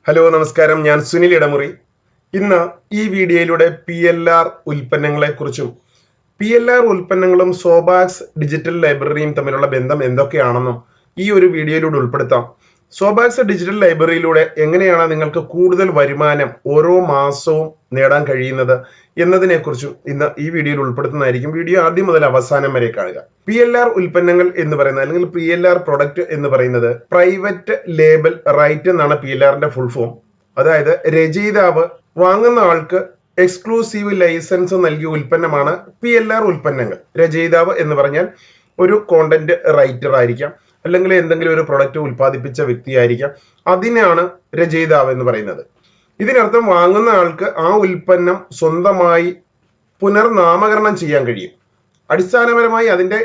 Hello നമസ്കാരം, ഞാൻ സുനിൽ ഇടമുറി. ഇന്ന് ഈ വീഡിയോയിലൂടെ PLR ഉൽപ്പന്നങ്ങളെക്കുറിച്ചും PLR ഉൽപ്പന്നങ്ങളും സോബാക്സ് ഡിജിറ്റൽ ലൈബ്രറിയും തമ്മിലുള്ള ബന്ധം എന്തൊക്കെയാണെന്നും ഈ ഒരു വീഡിയോയിലൂടെ ഉൾപ്പെടുത്താം. സോബാക്സ് ഡിജിറ്റൽ ലൈബ്രറിയിലൂടെ എങ്ങനെയാണ് നിങ്ങൾക്ക് കൂടുതൽ വരുമാനം ഓരോ മാസവും നേടാൻ കഴിയുന്നത് എന്നതിനെക്കുറിച്ചും ഇന്ന് ഈ വീഡിയോയിൽ ഉൾപ്പെടുത്തുന്നതായിരിക്കും. വീഡിയോ ആദ്യം മുതൽ അവസാനം വരെ കാണുക. PLR ഉൽപ്പന്നങ്ങൾ എന്ന് പറയുന്നത് അല്ലെങ്കിൽ PLR പ്രൊഡക്റ്റ് എന്ന് പറയുന്നത് പ്രൈവറ്റ് ലേബൽ റൈറ്റ് എന്നാണ് PLRന്റെ ഫുൾ ഫോം. അതായത് രചയിതാവ് വാങ്ങുന്ന ആൾക്ക് എക്സ്ക്ലൂസീവ് ലൈസൻസ് നൽകിയ ഉൽപ്പന്നമാണ് PLR ഉൽപ്പന്നങ്ങൾ. രചയിതാവ് എന്ന് പറഞ്ഞാൽ ഒരു കോണ്ടന്റ് റൈറ്റർ ആയിരിക്കാം, അല്ലെങ്കിൽ എന്തെങ്കിലും ഒരു പ്രൊഡക്റ്റ് ഉൽപ്പാദിപ്പിച്ച വ്യക്തിയായിരിക്കാം. അതിനാണ് രചയിതാവ് എന്ന് പറയുന്നത്. ഇതിനർത്ഥം വാങ്ങുന്ന ആൾക്ക് ആ ഉൽപ്പന്നം സ്വന്തമായി പുനർനാമകരണം ചെയ്യാൻ കഴിയും. അടിസ്ഥാനപരമായി അതിന്റെ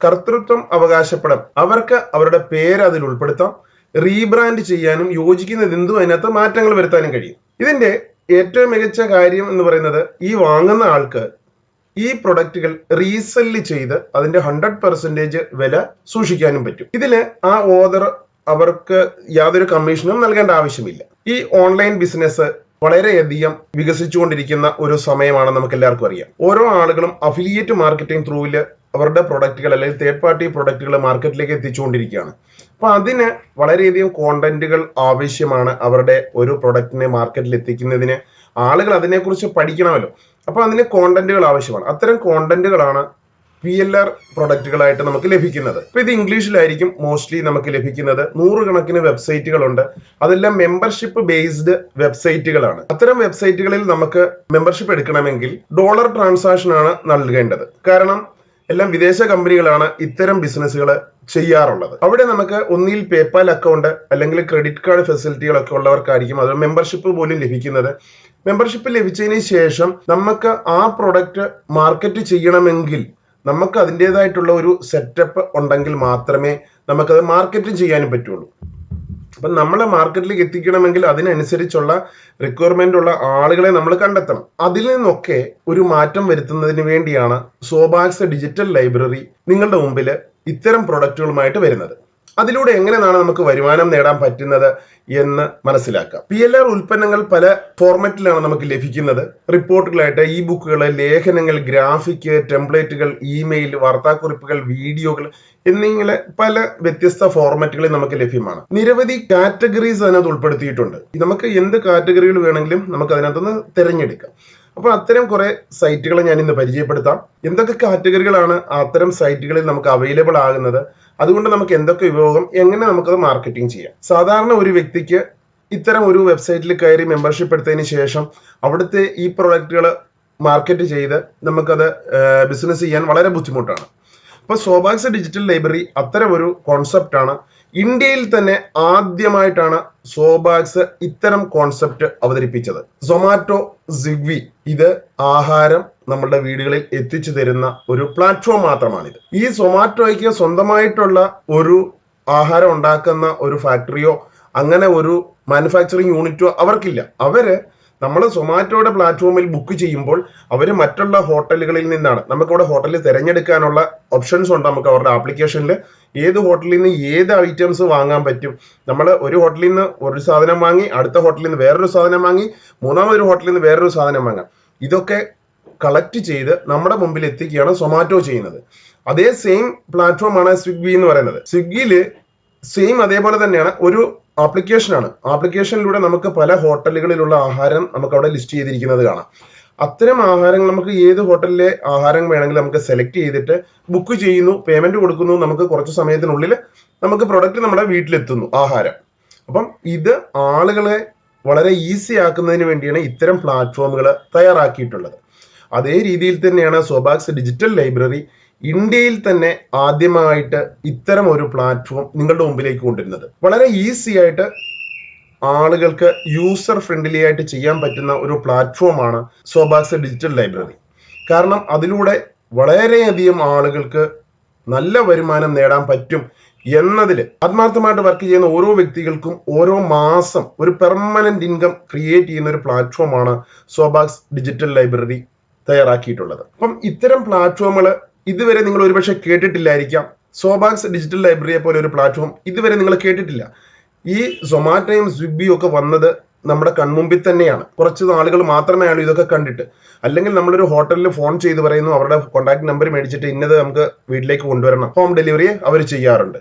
കർത്തൃത്വം അവകാശപ്പെടാം, അവർക്ക് അവരുടെ പേര് അതിൽ ഉൾപ്പെടുത്താം, റീബ്രാൻഡ് ചെയ്യാനും യോജിക്കുന്നത് എന്തും അതിനകത്ത് മാറ്റങ്ങൾ വരുത്താനും കഴിയും. ഇതിന്റെ ഏറ്റവും മികച്ച കാര്യം എന്ന് പറയുന്നത് ഈ വാങ്ങുന്ന ആൾക്ക് ഈ പ്രൊഡക്റ്റുകൾ റീസെല്ല് ചെയ്ത് അതിന്റെ 100% വില സൂക്ഷിക്കാനും പറ്റും. ഇതില് ആ ഓർഡർ അവർക്ക് യാതൊരു കമ്മീഷനും നൽകേണ്ട ആവശ്യമില്ല. ഈ ഓൺലൈൻ ബിസിനസ് വളരെയധികം വികസിച്ചുകൊണ്ടിരിക്കുന്ന ഒരു സമയമാണ്, നമുക്ക് എല്ലാവർക്കും അറിയാം. ഓരോ ആളുകളും അഫിലിയേറ്റ് മാർക്കറ്റിംഗ് ത്രൂവില് അവരുടെ പ്രൊഡക്റ്റുകൾ അല്ലെങ്കിൽ തേർഡ് പാർട്ടി പ്രൊഡക്റ്റുകൾ മാർക്കറ്റിലേക്ക് എത്തിച്ചുകൊണ്ടിരിക്കുകയാണ്. അപ്പൊ അതിന് വളരെയധികം കോണ്ടന്റുകൾ ആവശ്യമാണ്. അവരുടെ ഒരു പ്രൊഡക്റ്റിനെ മാർക്കറ്റിൽ എത്തിക്കുന്നതിന് ആളുകൾ അതിനെക്കുറിച്ച് പഠിക്കണമല്ലോ. അപ്പൊ അതിന് കോണ്ടന്റുകൾ ആവശ്യമാണ്. അത്തരം കോണ്ടന്റുകളാണ് PLR പ്രൊഡക്റ്റുകളായിട്ട് നമുക്ക് ലഭിക്കുന്നത്. ഇപ്പൊ ഇത് ഇംഗ്ലീഷിലായിരിക്കും മോസ്റ്റ്ലി നമുക്ക് ലഭിക്കുന്നത്. നൂറുകണക്കിന് വെബ്സൈറ്റുകളുണ്ട്. അതെല്ലാം മെമ്പർഷിപ്പ് ബേസ്ഡ് വെബ്സൈറ്റുകളാണ്. അത്തരം വെബ്സൈറ്റുകളിൽ നമുക്ക് മെമ്പർഷിപ്പ് എടുക്കണമെങ്കിൽ ഡോളർ ട്രാൻസാക്ഷൻ ആണ് നൽകേണ്ടത്. കാരണം എല്ലാം വിദേശ കമ്പനികളാണ് ഇത്തരം ബിസിനസ്സുകൾ ചെയ്യാറുള്ളത്. അവിടെ നമുക്ക് ഒന്നിൽ പേപ്പാൽ അക്കൗണ്ട് അല്ലെങ്കിൽ ക്രെഡിറ്റ് കാർഡ് ഫെസിലിറ്റികളൊക്കെ ഉള്ളവർക്കായിരിക്കും അത് മെമ്പർഷിപ്പ് പോലും ലഭിക്കുന്നത്. മെമ്പർഷിപ്പ് ലഭിച്ചതിന് ശേഷം നമുക്ക് ആ പ്രൊഡക്റ്റ് മാർക്കറ്റ് ചെയ്യണമെങ്കിൽ നമുക്ക് അതിൻ്റെതായിട്ടുള്ള ഒരു സെറ്റപ്പ് ഉണ്ടെങ്കിൽ മാത്രമേ നമുക്കത് മാർക്കറ്റ് ചെയ്യാനും പറ്റുള്ളൂ. അപ്പം നമ്മളെ മാർക്കറ്റിലേക്ക് എത്തിക്കണമെങ്കിൽ അതിനനുസരിച്ചുള്ള റിക്വയർമെന്റ് ഉള്ള ആളുകളെ നമ്മൾ കണ്ടെത്തണം. അതിൽ നിന്നൊക്കെ ഒരു മാറ്റം വരുത്തുന്നതിന് വേണ്ടിയാണ് സോബാക്സ് ഡിജിറ്റൽ ലൈബ്രറി നിങ്ങളുടെ മുമ്പിൽ ഇത്തരം പ്രൊഡക്റ്റുകളുമായിട്ട് വരുന്നത്. അതിലൂടെ എങ്ങനെയാണ് നമുക്ക് വരുമാനം നേടാൻ പറ്റുന്നത് എന്ന് മനസ്സിലാക്കാം. PLR ഉൽപ്പന്നങ്ങൾ പല ഫോർമാറ്റിലാണ് നമുക്ക് ലഭിക്കുന്നത്. റിപ്പോർട്ടുകളായിട്ട്, ഇ ബുക്കുകൾ, ലേഖനങ്ങൾ, ഗ്രാഫിക്, ടെംപ്ലേറ്റുകൾ, ഇമെയിൽ, വാർത്താക്കുറിപ്പുകൾ, വീഡിയോകൾ എന്നിങ്ങനെ പല വ്യത്യസ്ത ഫോർമാറ്റുകളിൽ നമുക്ക് ലഭ്യമാണ്. നിരവധി കാറ്റഗറീസ് അതിനകത്ത് ഉൾപ്പെടുത്തിയിട്ടുണ്ട്. നമുക്ക് എന്ത് കാറ്റഗറികൾ വേണമെങ്കിലും നമുക്ക് അതിനകത്തുനിന്ന് തിരഞ്ഞെടുക്കാം. അപ്പൊ അത്തരം കുറെ സൈറ്റുകൾ ഞാൻ ഇന്ന് പരിചയപ്പെടുത്താം. എന്തൊക്കെ കാറ്റഗറികളാണ് അത്തരം സൈറ്റുകളിൽ നമുക്ക് അവൈലബിൾ ആകുന്നത്, അതുകൊണ്ട് നമുക്ക് എന്തൊക്കെ ഉപയോഗം, എങ്ങനെ നമുക്കത് മാർക്കറ്റിംഗ് ചെയ്യാം. സാധാരണ ഒരു വ്യക്തിക്ക് ഇത്തരം ഒരു വെബ്സൈറ്റിൽ കയറി മെമ്പർഷിപ്പ് എടുത്തതിന് ശേഷം അവിടുത്തെ ഈ പ്രൊഡക്റ്റുകൾ മാർക്കറ്റ് ചെയ്ത് നമുക്കത് ബിസിനസ് ചെയ്യാൻ വളരെ ബുദ്ധിമുട്ടാണ്. അപ്പൊ സോബാക്സ് ഡിജിറ്റൽ ലൈബ്രറി അത്തരം ഒരു കോൺസെപ്റ്റാണ്. ഇന്ത്യയിൽ തന്നെ ആദ്യമായിട്ടാണ് സോബാക്സ് ഇത്തരം കോൺസെപ്റ്റ് അവതരിപ്പിച്ചത്. സൊമാറ്റോ, സ്വിഗ്ഗി ഇത് ആഹാരം നമ്മളുടെ വീടുകളിൽ എത്തിച്ചു തരുന്ന ഒരു പ്ലാറ്റ്ഫോം മാത്രമാണിത്. ഈ സൊമാറ്റോയ്ക്ക് സ്വന്തമായിട്ടുള്ള ഒരു ആഹാരം ഉണ്ടാക്കുന്ന ഒരു ഫാക്ടറിയോ അങ്ങനെ ഒരു മാനുഫാക്ചറിങ് യൂണിറ്റോ അവർക്കില്ല. അവര് നമ്മൾ സൊമാറ്റോയുടെ പ്ലാറ്റ്ഫോമിൽ ബുക്ക് ചെയ്യുമ്പോൾ അവർ മറ്റുള്ള ഹോട്ടലുകളിൽ നിന്നാണ്, നമുക്കവിടെ ഹോട്ടലിൽ തിരഞ്ഞെടുക്കാനുള്ള ഓപ്ഷൻസ് ഉണ്ട്. നമുക്ക് അവരുടെ ആപ്ലിക്കേഷനിൽ ഏത് ഹോട്ടലിൽ നിന്ന് ഏത് ഐറ്റംസ് വാങ്ങാൻ പറ്റും. നമ്മൾ ഒരു ഹോട്ടലിൽ നിന്ന് ഒരു സാധനം വാങ്ങി, അടുത്ത ഹോട്ടലിൽ നിന്ന് വേറൊരു സാധനം വാങ്ങി, മൂന്നാമതൊരു ഹോട്ടലിൽ നിന്ന് വേറൊരു സാധനം വാങ്ങാം. ഇതൊക്കെ കളക്ട് ചെയ്ത് നമ്മുടെ മുമ്പിൽ എത്തിക്കുകയാണ് സൊമാറ്റോ ചെയ്യുന്നത്. അതേ സെയിം പ്ലാറ്റ്ഫോമാണ് സ്വിഗ്ഗി എന്ന് പറയുന്നത്. സ്വിഗ്ഗിയില് സെയിം അതേപോലെ തന്നെയാണ്, ഒരു ആപ്ലിക്കേഷനാണ്. ആപ്ലിക്കേഷനിലൂടെ നമുക്ക് പല ഹോട്ടലുകളിലുള്ള ആഹാരം നമുക്ക് അവിടെ ലിസ്റ്റ് ചെയ്തിരിക്കുന്നത് കാണാം. അത്തരം ആഹാരങ്ങൾ നമുക്ക് ഏത് ഹോട്ടലിലെ ആഹാരം വേണമെങ്കിലും നമുക്ക് സെലക്ട് ചെയ്തിട്ട് ബുക്ക് ചെയ്യുന്നു, പേയ്മെന്റ് കൊടുക്കുന്നു, നമുക്ക് കുറച്ച് സമയത്തിനുള്ളിൽ നമുക്ക് പ്രൊഡക്റ്റ് നമ്മുടെ വീട്ടിലെത്തുന്നു ആഹാരം. അപ്പം ഇത് ആളുകളെ വളരെ ഈസി ആക്കുന്നതിന് വേണ്ടിയാണ് ഇത്തരം പ്ലാറ്റ്ഫോമുകൾ തയ്യാറാക്കിയിട്ടുള്ളത്. അതേ രീതിയിൽ തന്നെയാണ് സോബാക്സ് ഡിജിറ്റൽ ലൈബ്രറി ഇന്ത്യയിൽ തന്നെ ആദ്യമായിട്ട് ഇത്തരം ഒരു പ്ലാറ്റ്ഫോം നിങ്ങളുടെ മുമ്പിലേക്ക് കൊണ്ടുവരുന്നത്. വളരെ ഈസി ആയിട്ട് ആളുകൾക്ക് യൂസർ ഫ്രണ്ട്ലി ആയിട്ട് ചെയ്യാൻ പറ്റുന്ന ഒരു പ്ലാറ്റ്ഫോമാണ് സോബാക്സ് ഡിജിറ്റൽ ലൈബ്രറി. കാരണം അതിലൂടെ വളരെയധികം ആളുകൾക്ക് നല്ല വരുമാനം നേടാൻ പറ്റും എന്നതിൽ ആത്മാർത്ഥമായിട്ട് വർക്ക് ചെയ്യുന്ന ഓരോ വ്യക്തികൾക്കും ഓരോ മാസം ഒരു പെർമനന്റ് ഇൻകം ക്രിയേറ്റ് ചെയ്യുന്ന ഒരു പ്ലാറ്റ്ഫോമാണ് സോബാക്സ് ഡിജിറ്റൽ ലൈബ്രറി തയ്യാറാക്കിയിട്ടുള്ളത്. അപ്പം ഇത്തരം പ്ലാറ്റ്ഫോമുകൾ ഇതുവരെ നിങ്ങൾ ഒരുപക്ഷെ കേട്ടിട്ടില്ലായിരിക്കാം. സോബാക്സ് ഡിജിറ്റൽ ലൈബ്രറിയെ പോലെ ഒരു പ്ലാറ്റ്ഫോം ഇതുവരെ നിങ്ങൾ കേട്ടിട്ടില്ല. ഈ സൊമാറ്റോയും സ്വിഗ്ഗിയും ഒക്കെ വന്നത് നമ്മുടെ കൺമുമ്പിൽ തന്നെയാണ്. കുറച്ച് നാളുകൾ മാത്രമേ ആയുള്ളൂ ഇതൊക്കെ കണ്ടിട്ട്. അല്ലെങ്കിൽ നമ്മളൊരു ഹോട്ടലിൽ ഫോൺ ചെയ്ത് പറയുന്നു, അവരുടെ കോൺടാക്ട് നമ്പർ മേടിച്ചിട്ട് ഇന്നത് നമുക്ക് വീട്ടിലേക്ക് കൊണ്ടുവരണം, ഹോം ഡെലിവറി അവർ ചെയ്യാറുണ്ട്.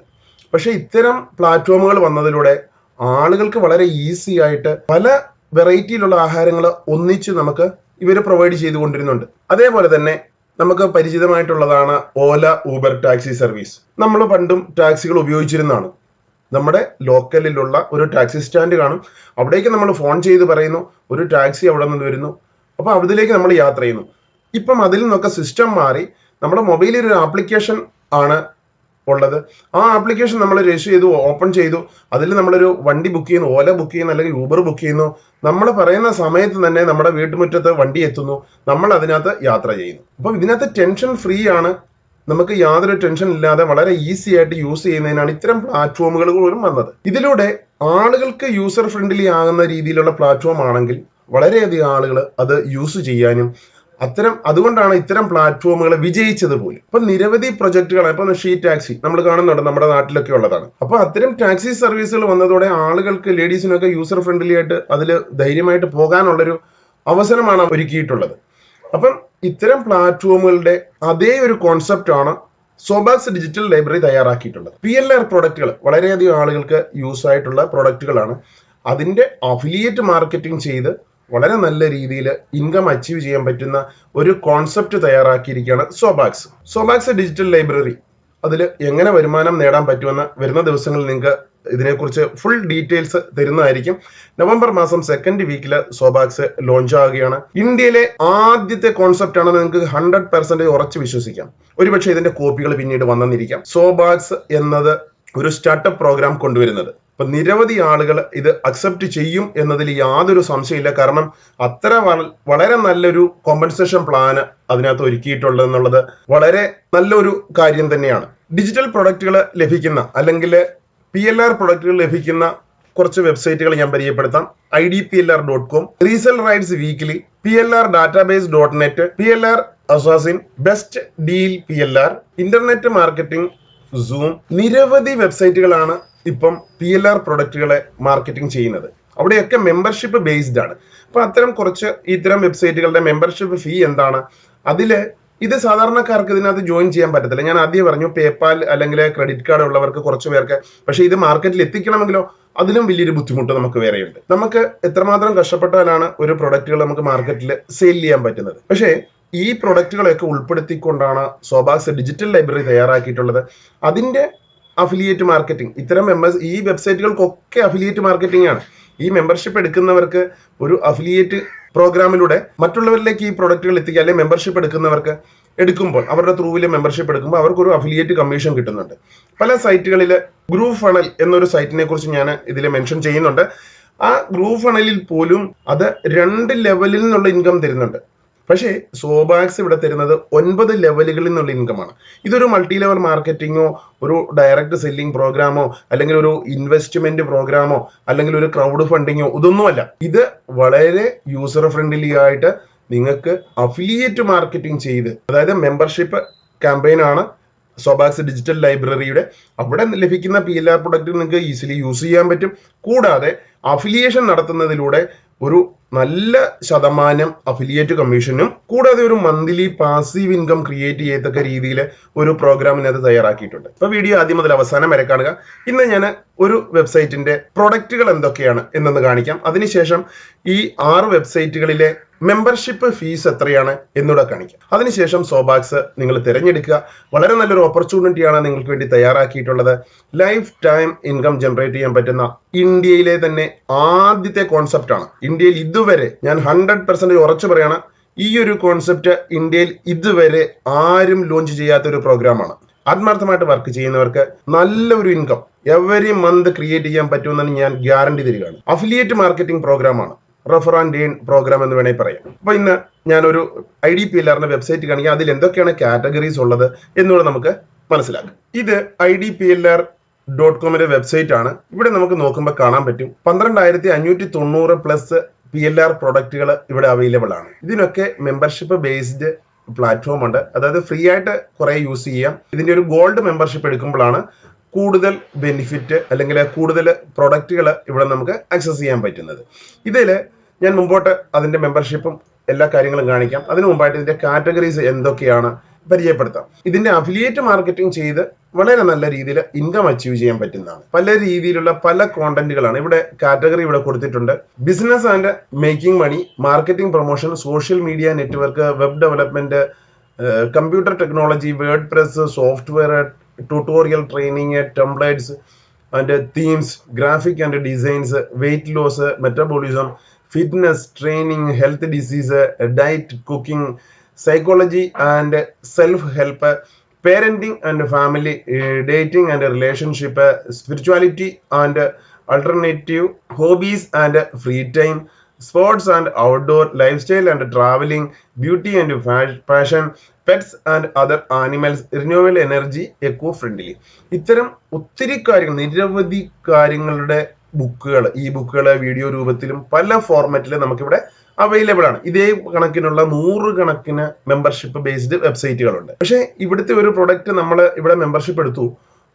പക്ഷെ ഇത്തരം പ്ലാറ്റ്ഫോമുകൾ വന്നതിലൂടെ ആളുകൾക്ക് വളരെ ഈസി ആയിട്ട് പല വെറൈറ്റിയിലുള്ള ആഹാരങ്ങൾ ഒന്നിച്ച് നമുക്ക് ഇവർ പ്രൊവൈഡ് ചെയ്തുകൊണ്ടിരുന്നുണ്ട്. അതേപോലെ തന്നെ നമുക്ക് പരിചിതമായിട്ടുള്ളതാണ് ഓല, ഊബർ ടാക്സി സർവീസ്. നമ്മൾ പണ്ടും ടാക്സികൾ ഉപയോഗിച്ചിരുന്നതാണ്. നമ്മുടെ ലോക്കലിലുള്ള ഒരു ടാക്സി സ്റ്റാൻഡ് കാണും, അവിടേക്ക് നമ്മൾ ഫോൺ ചെയ്ത് പറയുന്നു, ഒരു ടാക്സി അവിടെ നിന്ന് വരുന്നു, അപ്പോൾ അതിലേക്ക് നമ്മൾ യാത്ര ചെയ്യുന്നു. ഇപ്പം അതിൽ നിന്നൊക്കെ സിസ്റ്റം മാറി നമ്മുടെ മൊബൈലിൽ ഒരു ആപ്ലിക്കേഷൻ ആണ് ഉള്ളത്. ആ ആപ്ലിക്കേഷൻ നമ്മൾ രജിസ്റ്റർ ചെയ്തു, ഓപ്പൺ ചെയ്തു, അതിൽ നമ്മളൊരു വണ്ടി ബുക്ക് ചെയ്യുന്നു, ഓല ബുക്ക് ചെയ്യുന്നു, അല്ലെങ്കിൽ ഊബർ ബുക്ക് ചെയ്യുന്നു. നമ്മൾ പറയുന്ന സമയത്ത് തന്നെ നമ്മുടെ വീട്ടുമുറ്റത്ത് വണ്ടി എത്തുന്നു, നമ്മൾ അതിനകത്ത് യാത്ര ചെയ്യുന്നു. അപ്പം ഇതിനകത്ത് ടെൻഷൻ ഫ്രീ ആണ്. നമുക്ക് യാതൊരു ടെൻഷൻ ഇല്ലാതെ വളരെ ഈസി ആയിട്ട് യൂസ് ചെയ്യുന്നതിനാണ് ഇത്തരം പ്ലാറ്റ്ഫോമുകൾ പോലും വന്നത്. ഇതിലൂടെ ആളുകൾക്ക് യൂസർ ഫ്രണ്ട്ലി ആകുന്ന രീതിയിലുള്ള പ്ലാറ്റ്ഫോം ആണെങ്കിൽ വളരെയധികം ആളുകൾ അത് യൂസ് ചെയ്യാനും അതുകൊണ്ടാണ് ഇത്തരം പ്ലാറ്റ്ഫോമുകൾ വിജയിച്ചത് പോലും. ഇപ്പൊ നിരവധി പ്രൊജക്ടുകളാണ്. ഇപ്പൊ ഷീ ടാക്സി നമ്മൾ കാണുന്നുണ്ട്, നമ്മുടെ നാട്ടിലൊക്കെ ഉള്ളതാണ്. അപ്പൊ അത്തരം ടാക്സി സർവീസുകൾ വന്നതോടെ ആളുകൾക്ക്, ലേഡീസിനൊക്കെ യൂസർ ഫ്രണ്ട്ലി ആയിട്ട് അതിൽ ധൈര്യമായിട്ട് പോകാനുള്ളൊരു അവസരമാണ് ഒരുക്കിയിട്ടുള്ളത്. അപ്പം ഇത്തരം പ്ലാറ്റ്ഫോമുകളുടെ അതേ ഒരു കോൺസെപ്റ്റ് ആണ് സോബാക്സ് ഡിജിറ്റൽ ലൈബ്രറി തയ്യാറാക്കിയിട്ടുള്ളത്. PLR പ്രൊഡക്റ്റുകൾ വളരെയധികം ആളുകൾക്ക് യൂസ് ആയിട്ടുള്ള പ്രൊഡക്റ്റുകളാണ്. അതിന്റെ അഫിലിയേറ്റ് മാർക്കറ്റിംഗ് ചെയ്ത് വളരെ നല്ല രീതിയിൽ ഇൻകം അച്ചീവ് ചെയ്യാൻ പറ്റുന്ന ഒരു കോൺസെപ്റ്റ് തയ്യാറാക്കിയിരിക്കുകയാണ് സോബാക്സ് ഡിജിറ്റൽ ലൈബ്രറി. അതിൽ എങ്ങനെ വരുമാനം നേടാൻ പറ്റുമെന്ന് വരുന്ന ദിവസങ്ങളിൽ നിങ്ങൾക്ക് ഇതിനെക്കുറിച്ച് ഫുൾ ഡീറ്റെയിൽസ് തരുന്നതായിരിക്കും. നവംബർ മാസം 2nd വീക്കിൽ സോബാക്സ് ലോഞ്ച് ആവുകയാണ്. ഇന്ത്യയിലെ ആദ്യത്തെ കോൺസെപ്റ്റ് ആണെന്ന് നിങ്ങൾക്ക് 100% ഉറച്ചു വിശ്വസിക്കാം. ഒരുപക്ഷെ ഇതിന്റെ കോപ്പികൾ പിന്നീട് വന്നെന്നിരിക്കാം. സോബാക്സ് എന്നത് ഒരു സ്റ്റാർട്ടപ്പ് പ്രോഗ്രാം കൊണ്ടുവരുന്നത്. അപ്പൊ നിരവധി ആളുകൾ ഇത് അക്സെപ്റ്റ് ചെയ്യും എന്നതിൽ യാതൊരു സംശയമില്ല. കാരണം അത്ര വളരെ നല്ലൊരു കോമ്പൻസേഷൻ പ്ലാന് അതിനകത്ത് ഒരുക്കിയിട്ടുള്ളതെന്നുള്ളത് വളരെ നല്ലൊരു കാര്യം തന്നെയാണ്. ഡിജിറ്റൽ പ്രൊഡക്റ്റുകൾ ലഭിക്കുന്ന അല്ലെങ്കിൽ PLR പ്രൊഡക്റ്റുകൾ ലഭിക്കുന്ന കുറച്ച് വെബ്സൈറ്റുകൾ ഞാൻ പരിചയപ്പെടുത്താം. idplr.com, resell rights weekly, plrdatabase.net, PLR assassin, best deal PLR, internet marketing, zoom. നിരവധി വെബ്സൈറ്റുകളാണ് ഇപ്പം PLR പ്രൊഡക്റ്റുകളെ മാർക്കറ്റിംഗ് ചെയ്യുന്നത്. അവിടെയൊക്കെ മെമ്പർഷിപ്പ് ബേസ്ഡ് ആണ്. അപ്പൊ ഇത്തരം വെബ്സൈറ്റുകളുടെ മെമ്പർഷിപ്പ് ഫീ എന്താണ്? ഇത് സാധാരണക്കാർക്ക് ഇതിനകത്ത് ജോയിൻ ചെയ്യാൻ പറ്റത്തില്ല. ഞാൻ ആദ്യം പറഞ്ഞു പേപ്പാൽ അല്ലെങ്കിൽ ക്രെഡിറ്റ് കാർഡ് ഉള്ളവർക്ക് കുറച്ച് പേർക്ക്. പക്ഷെ ഇത് മാർക്കറ്റിൽ എത്തിക്കണമെങ്കിലോ അതിലും വലിയൊരു ബുദ്ധിമുട്ട് നമുക്ക് വേറെയുണ്ട്. നമുക്ക് എത്രമാത്രം കഷ്ടപ്പെട്ടാലാണ് ഒരു പ്രൊഡക്റ്റുകൾ നമുക്ക് മാർക്കറ്റിൽ സെയിൽ ചെയ്യാൻ പറ്റുന്നത്. പക്ഷേ ഈ പ്രൊഡക്റ്റുകളെയൊക്കെ ഉൾപ്പെടുത്തിക്കൊണ്ടാണ് സോബാക്സ് ഡിജിറ്റൽ ലൈബ്രറി തയ്യാറാക്കിയിട്ടുള്ളത്. അതിന്റെ അഫിലിയേറ്റ് മാർക്കറ്റിംഗ്, ഈ വെബ്സൈറ്റുകൾക്കൊക്കെ അഫിലിയേറ്റ് മാർക്കറ്റിംഗ് ആണ്. ഈ മെമ്പർഷിപ്പ് എടുക്കുന്നവർക്ക് ഒരു അഫിലിയേറ്റ് പ്രോഗ്രാമിലൂടെ മറ്റുള്ളവരിലേക്ക് ഈ പ്രൊഡക്റ്റുകൾ എത്തിക്കുക, അല്ലെങ്കിൽ മെമ്പർഷിപ്പ് എടുക്കുമ്പോൾ അവരുടെ ത്രൂവിൽ മെമ്പർഷിപ്പ് എടുക്കുമ്പോൾ അവർക്കൊരു അഫിലിയേറ്റ് കമ്മീഷൻ കിട്ടുന്നുണ്ട്. പല സൈറ്റുകളിൽ ഗ്രൂപ്പ് ഫണൽ എന്നൊരു സൈറ്റിനെ കുറിച്ച് ഞാൻ ഇതിൽ മെൻഷൻ ചെയ്യുന്നുണ്ട്. ആ ഗ്രൂപ്പ് ഫണലിൽ പോലും അത് 2 ലെവലിൽ നിന്നുള്ള ഇൻകം തരുന്നുണ്ട്. പക്ഷേ സോബാക്സ് ഇവിടെ തരുന്നത് 9 ലെവലുകളിൽ നിന്നുള്ള ഇൻകമാണ്. ഇതൊരു മൾട്ടി ലെവൽ മാർക്കറ്റിങ്ങോ ഒരു ഡയറക്റ്റ് സെല്ലിംഗ് പ്രോഗ്രാമോ അല്ലെങ്കിൽ ഒരു ഇൻവെസ്റ്റ്മെന്റ് പ്രോഗ്രാമോ അല്ലെങ്കിൽ ഒരു ക്രൗഡ് ഫണ്ടിങ്ങോ ഇതൊന്നുമല്ല. ഇത് വളരെ യൂസർ ഫ്രണ്ട്ലി ആയിട്ട് നിങ്ങൾക്ക് അഫിലിയേറ്റ് മാർക്കറ്റിംഗ് ചെയ്ത്, അതായത് മെമ്പർഷിപ്പ് ക്യാമ്പയിൻ ആണ് സോബാക്സ് ഡിജിറ്റൽ ലൈബ്രറിയുടെ. അവിടെ ലഭിക്കുന്ന PLR പ്രൊഡക്റ്റ് നിങ്ങൾക്ക് ഈസിലി യൂസ് ചെയ്യാൻ പറ്റും. കൂടാതെ അഫിലിയേഷൻ നടത്തുന്നതിലൂടെ ഒരു നല്ല ശതമാനം അഫിലിയേറ്റ് കമ്മീഷനും കൂടാതെ ഒരു മന്ത്ലി പാസീവ് ഇൻകം ക്രിയേറ്റ് ചെയ്യത്തക്ക രീതിയിൽ ഒരു പ്രോഗ്രാമിനകത്ത് തയ്യാറാക്കിയിട്ടുണ്ട്. അപ്പൊ വീഡിയോ ആദ്യം മുതൽ അവസാനം വരെ കാണുക. ഇന്ന് ഞാൻ ഒരു വെബ്സൈറ്റിന്റെ പ്രൊഡക്റ്റുകൾ എന്തൊക്കെയാണ് എന്നൊന്ന് കാണിക്കാം. അതിനുശേഷം ഈ 6 വെബ്സൈറ്റുകളിലെ മെമ്പർഷിപ്പ് ഫീസ് എത്രയാണ് എന്നൂടെ കാണിക്കാം. അതിനുശേഷം സോബാക്സ് നിങ്ങൾ തിരഞ്ഞെടുക്കുക. വളരെ നല്ലൊരു ഓപ്പർച്യൂണിറ്റിയാണ് നിങ്ങൾക്ക് വേണ്ടി തയ്യാറാക്കിയിട്ടുള്ളത്. ലൈഫ് ടൈം ഇൻകം ജനറേറ്റ് ചെയ്യാൻ പറ്റുന്ന ഇന്ത്യയിലെ തന്നെ ആദ്യത്തെ കോൺസെപ്റ്റ് ആണ്. ഇന്ത്യയിൽ ഇതുവരെ ഞാൻ 100% ഉറച്ചു പറയാണ്, ഈ ഒരു കോൺസെപ്റ്റ് ഇന്ത്യയിൽ ഇതുവരെ ആരും ലോഞ്ച് ചെയ്യാത്ത ഒരു പ്രോഗ്രാമാണ്. ആത്മാർത്ഥമായിട്ട് വർക്ക് ചെയ്യുന്നവർക്ക് നല്ലൊരു ഇൻകം എവറി മന്ത് ക്രിയേറ്റ് ചെയ്യാൻ പറ്റുമെന്നാണ് ഞാൻ ഗ്യാരണ്ടി തരികയാണ്. അഫിലിയേറ്റ് മാർക്കറ്റിംഗ് പ്രോഗ്രാമാണ്, റെഫർ ആൻഡ് ഏൺ പ്രോഗ്രാം എന്ന് വേണമെങ്കിൽ പറയാം. അപ്പൊ ഇന്ന് ഞാനൊരു IDPLRന്റെ വെബ്സൈറ്റ് കാണിക്കാം. അതിൽ എന്തൊക്കെയാണ് കാറ്റഗറീസ് ഉള്ളത് എന്നുകൂടെ നമുക്ക് മനസ്സിലാക്കാം. ഇത് idplr.comന്റെ വെബ്സൈറ്റ് ആണ്. ഇവിടെ നമുക്ക് നോക്കുമ്പോൾ കാണാൻ പറ്റും 12,590+ PLR പ്രൊഡക്റ്റുകൾ ഇവിടെ അവൈലബിൾ ആണ്. ഇതിനൊക്കെ മെമ്പർഷിപ്പ് ബേസ്ഡ് പ്ലാറ്റ്ഫോം ഉണ്ട്. അതായത് ഫ്രീ ആയിട്ട് കുറെ യൂസ് ചെയ്യാം. ഇതിന്റെ ഒരു ഗോൾഡ് മെമ്പർഷിപ്പ് എടുക്കുമ്പോഴാണ് കൂടുതൽ ബെനിഫിറ്റ് അല്ലെങ്കിൽ കൂടുതൽ പ്രൊഡക്റ്റുകൾ ഇവിടെ നമുക്ക് ആക്സസ് ചെയ്യാൻ പറ്റുന്നത്. ഇതിൽ ഞാൻ മുമ്പോട്ട് അതിന്റെ മെമ്പർഷിപ്പും എല്ലാ കാര്യങ്ങളും കാണിക്കാം. അതിനു മുമ്പായിട്ട് ഇതിന്റെ കാറ്റഗറീസ് എന്തൊക്കെയാണ് പരിചയപ്പെടുത്താം. ഇതിന്റെ അഫിലിയേറ്റ് മാർക്കറ്റിംഗ് ചെയ്ത് വളരെ നല്ല രീതിയിൽ ഇൻകം അച്ചീവ് ചെയ്യാൻ പറ്റുന്നതാണ്. പല രീതിയിലുള്ള പല കോണ്ടന്റുകളാണ് ഇവിടെ കാറ്റഗറി ഇവിടെ കൊടുത്തിട്ടുണ്ട്. Business and making money, marketing promotion, social media network, web development, computer technology, WordPress, software, tutorial training, templates and themes, graphic and designs, weight loss, metabolism, fitness training, health disease, diet, cooking, psychology and self-help, parenting and family, dating and relationship, spirituality and alternative, hobbies and free time, sports and outdoor, lifestyle and traveling, beauty and fashion, pets and other animals, renewable energy, eco-friendly. ഇത്തരം ഒത്തിരി കാര്യങ്ങൾ, നിരവധി കാര്യങ്ങളുടെ ബുക്കുകൾ, ഈ ബുക്കുകൾ video രൂപത്തിലും പല ഫോർമാറ്റിലും നമുക്കിവിടെ അവൈലബിൾ ആണ്. ഇതേ കണക്കിനുള്ള 100 കണക്കിന് മെമ്പർഷിപ്പ് ബേസ്ഡ് വെബ്സൈറ്റുകളുണ്ട്. പക്ഷേ ഇവിടുത്തെ ഒരു പ്രൊഡക്റ്റ് നമ്മൾ ഇവിടെ മെമ്പർഷിപ്പ് എടുത്തു.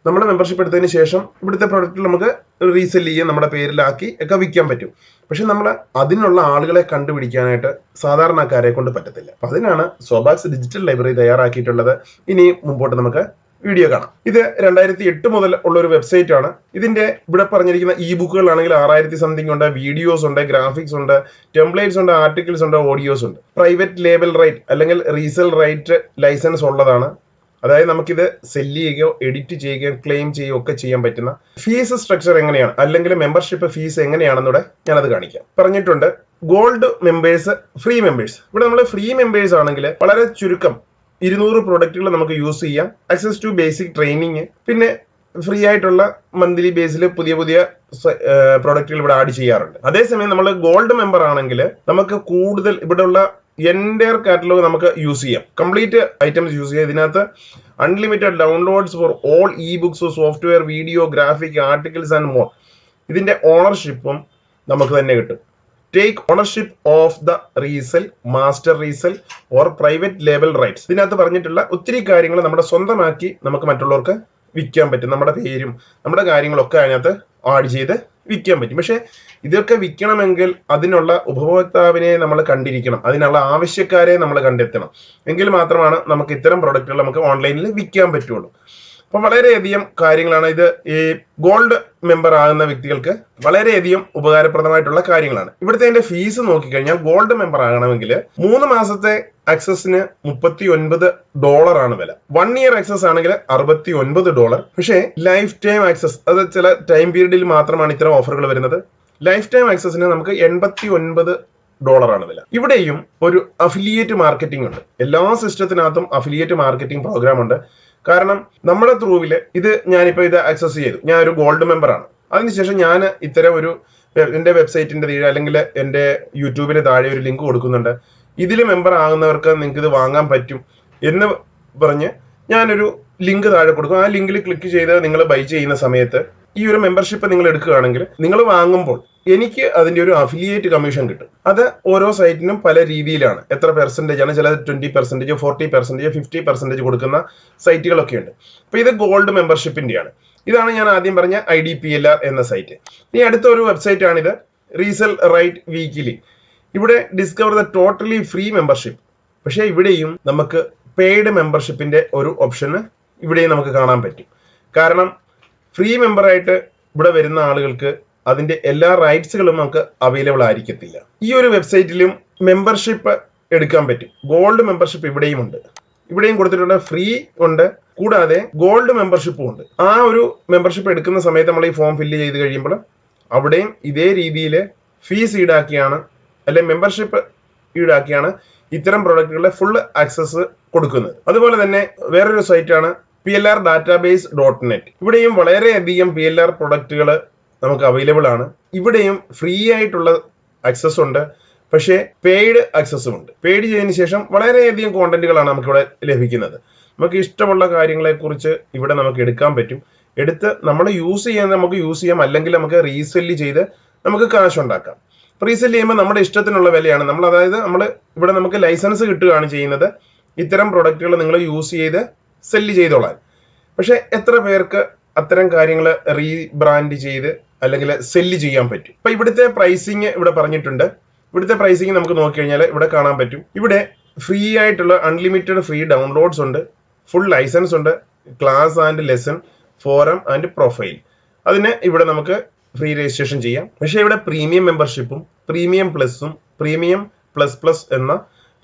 നമ്മൾ മെമ്പർഷിപ്പ് എടുത്തതിന് ശേഷം ഇവിടുത്തെ പ്രൊഡക്റ്റ് നമുക്ക് റീസെല് ചെയ്യാൻ നമ്മുടെ പേരിലാക്കി ഒക്കെ വിൽക്കാൻ പറ്റും. പക്ഷെ നമ്മൾ അതിനുള്ള ആളുകളെ കണ്ടുപിടിക്കാനായിട്ട് സാധാരണക്കാരെ കൊണ്ട് പറ്റത്തില്ല. അപ്പൊ അതിനാണ് സോബാക്സ് ഡിജിറ്റൽ ലൈബ്രറി തയ്യാറാക്കിയിട്ടുള്ളത്. ഇനി മുമ്പോട്ട് നമുക്ക് വീഡിയോ കാണാം. ഇത് 2008 മുതൽ ഉള്ള ഒരു വെബ്സൈറ്റ് ആണ്. ഇതിന്റെ ഇവിടെ പറഞ്ഞിരിക്കുന്ന ഇ ബുക്കുകളാണെങ്കിൽ 6000 സംതിങ് ഉണ്ട്, വീഡിയോസ് ഉണ്ട്, ഗ്രാഫിക്സ് ഉണ്ട്, ടെംപ്ലേറ്റ്സ് ഉണ്ട്, ആർട്ടിക്കിൾസ് ഉണ്ട്, ഓഡിയോസ് ഉണ്ട്. പ്രൈവറ്റ് ലേബൽ റൈറ്റ് അല്ലെങ്കിൽ റീസെൽ റൈറ്റ് ലൈസൻസ് ഉള്ളതാണ്. അതായത് നമുക്കിത് സെല്ല് ചെയ്യുകയോ എഡിറ്റ് ചെയ്യുകയോ ക്ലെയിം ചെയ്യുകയോ ഒക്കെ ചെയ്യാൻ പറ്റുന്ന. ഫീസ് സ്ട്രക്ചർ എങ്ങനെയാണ് അല്ലെങ്കിൽ മെമ്പർഷിപ്പ് ഫീസ് എങ്ങനെയാണെന്നൂടെ ഞാനത് കാണിക്കാം. പറഞ്ഞിട്ടുണ്ട് ഗോൾഡ് മെമ്പേഴ്സ്, ഫ്രീ മെമ്പേഴ്സ്. ഇവിടെ നമ്മൾ ഫ്രീ മെമ്പേഴ്സ് ആണെങ്കിൽ വളരെ ചുരുക്കം 200 പ്രൊഡക്റ്റുകൾ നമുക്ക് യൂസ് ചെയ്യാം. ആക്സസ് ടു ബേസിക് ട്രെയിനിങ്, പിന്നെ ഫ്രീ ആയിട്ടുള്ള മന്ത്ലി ബേസിൽ പുതിയ പുതിയ പ്രൊഡക്റ്റുകൾ ഇവിടെ ആഡ് ചെയ്യാറുണ്ട്. അതേസമയം നമ്മൾ ഗോൾഡ് മെമ്പർ ആണെങ്കിൽ നമുക്ക് കൂടുതൽ ഇവിടെയുള്ള എൻറ്റയർ കാറ്റലോഗ് നമുക്ക് യൂസ് ചെയ്യാം, കംപ്ലീറ്റ് ഐറ്റംസ് യൂസ് ചെയ്യാം. ഇതിനകത്ത് unlimited downloads for all E books, software, video, graphic, articles and more. ഇതിന്റെ ഓണർഷിപ്പും നമുക്ക് തന്നെ കിട്ടും. Take ownership of the resell, master resell or private label rights. ഇതിനകത്ത് പറഞ്ഞിട്ടുള്ള ഒത്തിരി കാര്യങ്ങൾ നമ്മുടെ സ്വന്തമാക്കി നമുക്ക് മറ്റുള്ളവർക്ക് വിൽക്കാൻ പറ്റും. നമ്മുടെ പേരും നമ്മുടെ കാര്യങ്ങളൊക്കെ അതിനകത്ത് ആഡ് ചെയ്ത് വിൽക്കാൻ പറ്റും. പക്ഷെ ഇതൊക്കെ വിൽക്കണമെങ്കിൽ അതിനുള്ള ഉപഭോക്താവിനെ നമ്മൾ കണ്ടിരിക്കണം, അതിനുള്ള ആവശ്യക്കാരെ നമ്മൾ കണ്ടെത്തണം. എങ്കിൽ മാത്രമാണ് നമുക്ക് ഇത്തരം പ്രൊഡക്റ്റുകൾ നമുക്ക് ഓൺലൈനിൽ വിൽക്കാൻ പറ്റുള്ളൂ. അപ്പൊ വളരെയധികം കാര്യങ്ങളാണ് ഇത്. ഈ ഗോൾഡ് മെമ്പർ ആകുന്ന വ്യക്തികൾക്ക് വളരെയധികം ഉപകാരപ്രദമായിട്ടുള്ള കാര്യങ്ങളാണ്. ഇവിടുത്തെ അതിന്റെ ഫീസ് നോക്കിക്കഴിഞ്ഞാൽ ഗോൾഡ് മെമ്പർ ആകണമെങ്കിൽ 3 മാസത്തെ ആക്സസിന് $39 ആണ് വില. 1 ഇയർ ആക്സസ് ആണെങ്കിൽ $69. പക്ഷേ ലൈഫ് ടൈം ആക്സസ്, അത് ചില ടൈം പീരീഡിൽ മാത്രമാണ് ഇത്തരം ഓഫറുകൾ വരുന്നത്. ലൈഫ് ടൈം ആക്സസിന് നമുക്ക് $89 ആണ് വില. ഇവിടെയും ഒരു അഫിലിയേറ്റ് മാർക്കറ്റിംഗ് ഉണ്ട്. എല്ലാ സിസ്റ്റത്തിനകത്തും അഫിലിയേറ്റ് മാർക്കറ്റിംഗ് പ്രോഗ്രാം ഉണ്ട്. കാരണം നമ്മുടെ ത്രൂവില് ഇത് ഞാനിപ്പോ ഇത് ആക്സസ് ചെയ്തു, ഞാൻ ഒരു ഗോൾഡ് മെമ്പർ ആണ്. അതിനുശേഷം ഞാൻ ഇത്തരം ഒരു എന്റെ വെബ്സൈറ്റിന്റെ താഴെ അല്ലെങ്കിൽ എന്റെ യൂട്യൂബിന് താഴെ ഒരു ലിങ്ക് കൊടുക്കുന്നുണ്ട്. ഇതിൽ മെമ്പർ ആകുന്നവർക്ക് നിങ്ങൾക്ക് ഇത് വാങ്ങാൻ പറ്റും എന്ന് പറഞ്ഞ് ഞാനൊരു ലിങ്ക് താഴെ കൊടുക്കും. ആ ലിങ്കിൽ ക്ലിക്ക് ചെയ്ത് നിങ്ങൾ ബൈ ചെയ്യുന്ന സമയത്ത് ഈ ഒരു മെമ്പർഷിപ്പ് നിങ്ങൾ എടുക്കുകയാണെങ്കിൽ നിങ്ങൾ വാങ്ങുമ്പോൾ എനിക്ക് അതിന്റെ ഒരു അഫിലിയേറ്റ് കമ്മീഷൻ കിട്ടും. അത് ഓരോ സൈറ്റിനും പല രീതിയിലാണ്. എത്ര പെർസെന്റേജ് ആണ്, ചില 20%, 40%, 50% കൊടുക്കുന്ന സൈറ്റുകളൊക്കെ ഉണ്ട്. അപ്പൊ ഇത് ഗോൾഡ് മെമ്പർഷിപ്പിന്റെയാണ്. ഇതാണ് ഞാൻ ആദ്യം പറഞ്ഞ IDPLR എന്ന സൈറ്റ്. ഇനി അടുത്ത ഒരു വെബ്സൈറ്റ് ആണിത്, റീസെൽ റൈറ്റ് വീക്കിലി. ഇവിടെ discover the totally free membership. പക്ഷെ ഇവിടെയും നമുക്ക് പെയ്ഡ് മെമ്പർഷിപ്പിന്റെ ഒരു ഓപ്ഷന് ഇവിടെയും നമുക്ക് കാണാൻ പറ്റും. കാരണം ഫ്രീ മെമ്പറായിട്ട് ഇവിടെ വരുന്ന ആളുകൾക്ക് അതിന്റെ എല്ലാ റൈറ്റ്സുകളും നമുക്ക് അവൈലബിൾ ആയിരിക്കത്തില്ല. ഈ ഒരു വെബ്സൈറ്റിലും മെമ്പർഷിപ്പ് എടുക്കാൻ പറ്റും. ഗോൾഡ് മെമ്പർഷിപ്പ് ഇവിടെയും ഉണ്ട്. ഇവിടെയും കൊടുത്തിട്ടുണ്ട്, ഫ്രീ ഉണ്ട്, കൂടാതെ ഗോൾഡ് മെമ്പർഷിപ്പും ഉണ്ട്. ആ ഒരു മെമ്പർഷിപ്പ് എടുക്കുന്ന സമയത്ത് നമ്മൾ ഈ ഫോം ഫില്ല് ചെയ്ത് കഴിയുമ്പോൾ അവിടെയും ഇതേ രീതിയിൽ ഫീസ് ഈടാക്കിയാണ് അല്ലെങ്കിൽ മെമ്പർഷിപ്പ് ഈടാക്കിയാണ് ഇത്തരം പ്രൊഡക്റ്റുകളുടെ ഫുൾ ആക്സസ് കൊടുക്കുന്നത്. അതുപോലെ തന്നെ വേറൊരു സൈറ്റാണ് PLRdatabase.net. ഇവിടെയും വളരെയധികം PLR പ്രൊഡക്റ്റുകൾ നമുക്ക് അവൈലബിൾ ആണ്. ഇവിടെയും ഫ്രീ ആയിട്ടുള്ള ആക്സസ് ഉണ്ട്, പക്ഷേ പെയ്ഡ് ആക്സസും ഉണ്ട്. പെയ്ഡ് ചെയ്തതിന് ശേഷം വളരെയധികം കോണ്ടന്റുകളാണ് നമുക്ക് ഇവിടെ ലഭിക്കുന്നത്. നമുക്ക് ഇഷ്ടമുള്ള കാര്യങ്ങളെ കുറിച്ച് ഇവിടെ നമുക്ക് എടുക്കാൻ പറ്റും. എടുത്ത് നമ്മൾ യൂസ് ചെയ്യാൻ നമുക്ക് യൂസ് ചെയ്യാം, അല്ലെങ്കിൽ നമുക്ക് റീസെല്ല് ചെയ്ത് നമുക്ക് കാശ് ഉണ്ടാക്കാം. റീസെല്ല് ചെയ്യുമ്പോൾ നമ്മുടെ ഇഷ്ടത്തിനുള്ള വിലയാണ് നമ്മൾ, അതായത് നമ്മൾ ഇവിടെ നമുക്ക് ലൈസൻസ് കിട്ടുകയാണ് ചെയ്യുന്നത്. ഇത്തരം പ്രൊഡക്റ്റുകൾ നിങ്ങൾ യൂസ് ചെയ്ത് സെല്ല് ചെയ്തോളാൻ. പക്ഷെ എത്ര പേർക്ക് അത്തരം കാര്യങ്ങൾ റീബ്രാൻഡ് ചെയ്ത് അല്ലെങ്കിൽ സെല്ല് ചെയ്യാൻ പറ്റും. അപ്പൊ ഇവിടുത്തെ പ്രൈസിങ് ഇവിടെ പറഞ്ഞിട്ടുണ്ട്. ഇവിടുത്തെ പ്രൈസിങ് നമുക്ക് നോക്കിക്കഴിഞ്ഞാൽ ഇവിടെ കാണാൻ പറ്റും. ഇവിടെ ഫ്രീ ആയിട്ടുള്ള അൺലിമിറ്റഡ് ഫ്രീ ഡൗൺലോഡ്സ് ഉണ്ട്, ഫുൾ ലൈസൻസ് ഉണ്ട്, class and lesson, forum and profile. അതിന് ഇവിടെ നമുക്ക് ഫ്രീ രജിസ്ട്രേഷൻ ചെയ്യാം. പക്ഷേ ഇവിടെ പ്രീമിയം മെമ്പർഷിപ്പും പ്രീമിയം പ്ലസും പ്രീമിയം പ്ലസ് പ്ലസ് എന്ന